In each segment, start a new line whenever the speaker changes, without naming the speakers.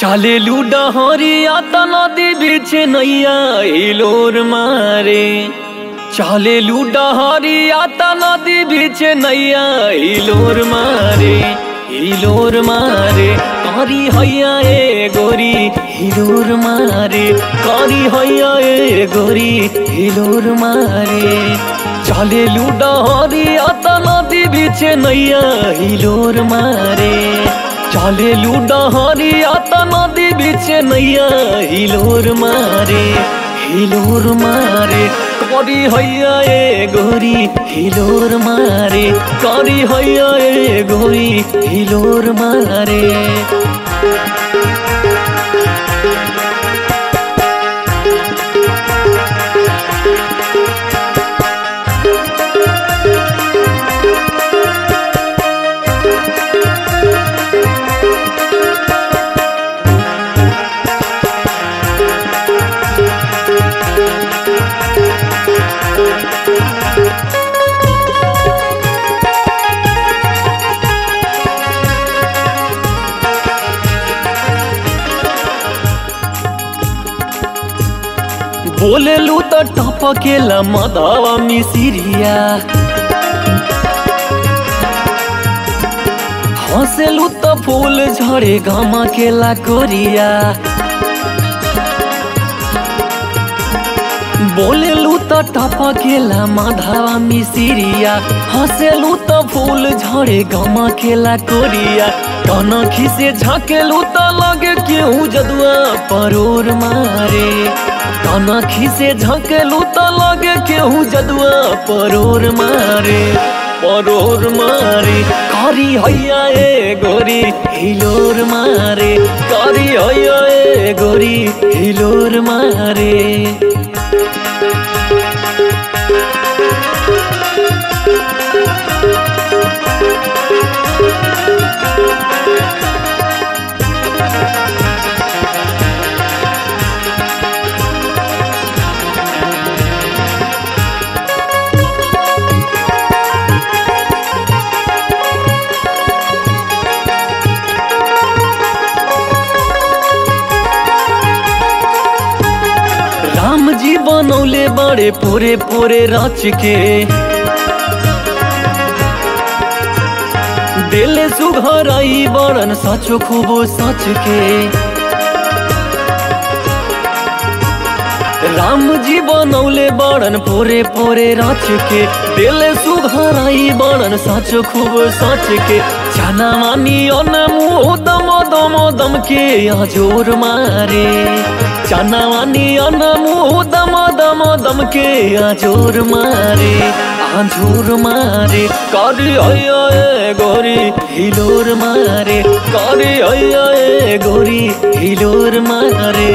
चले लूडहरिया त नदी बीच नैया हिलोर मारे। चले लूडहरिया त नदी बीच नैया हिलोर मारे। हिलोर मारे करी हैया ए गोरी हिलोर मारे। करी हैया ए गोरी हिलोर मारे। चले लूडहरिया त नदी बीच नैया हिलोर मारे। चले लूडहरिया त नदी बीच नैया हिलोर मारे। हिलोर मारे करी हैया ए गोरी हिलोर मारे। करी हैया ए गोरी हिलोर मारे। बोलेलू त टपकेला मधवा मिसिरिया। हंसेलू त फूल झरे घमकेला कोरिया। बोलेलू त टपकेला मधवा मिसिरिया। हंसेलू त फूल झरे घमकेला कोरिया। कनखी से झाकेलू त लगे केहू जदुआ परोर मारे। कनखी से झकेलू त लगे केहू जदुआ परोर मारे। परोर मारे करी हैया ए गोरी हिलोर मारे। करी हैया ए गोरी हिलोर मारे। राम जी बनौले बड़े पूरे पूरे रच के। दिल सुघराई बड़न सचो खूबो सच के। राम जी बनौले बड़न पूरे पूरे रच के। दिल सुघराई बड़न सचो खूबो सच के। जाना मानी मुँह दम दम दम के जोर मारे। चनावानी मुँह दम दम दम के जोर मारे। आजोर मारे करी हैया ए गोरी हिलोर मारे। करी हैया ए गोरी हिलोर मारे।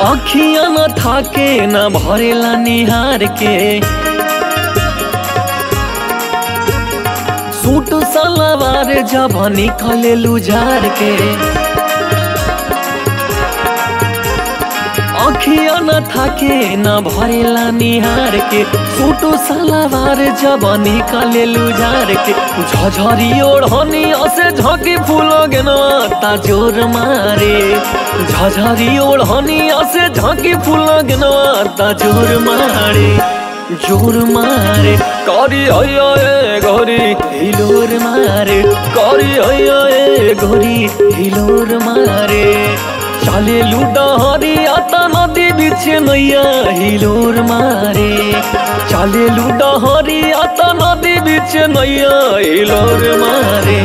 अखिया न थाके न भरेला निहार के। सूट सलवार जब निकले लुझार के। अखिया न थाके न भरेला निहार के। सूट सलवार जब निकले लुझार के। झझरी ओढ़नी से झकी फूल गेनवा ता जोर मारे। झझरी ओढ़नी से झकी फूल गेनवा ता जोर मारे। जोर मारे करी हैया ए गोरी हिलोर मारे। करी हैया ए गोरी हिलोर मारे। चले लूडहरिया त नदी बीच नैया हिलोर मारे। चले लूडहरिया त नदी बीच नैया हिलोर मारे।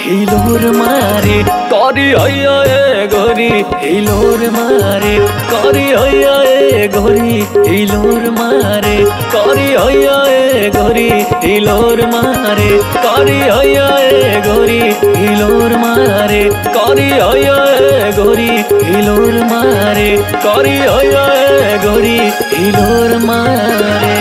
हिलोर मारे करी हैया ए गोरी हिलोर मारे। करी हैया ए गोरी हिलोर मारे। करी हैया ए गोरी हिलोर मारे। करी हैया ए गोरी हिलोर मारे। करी हैया ए गोरी हिलोर मारे। करी गोरी हिलोर मारे।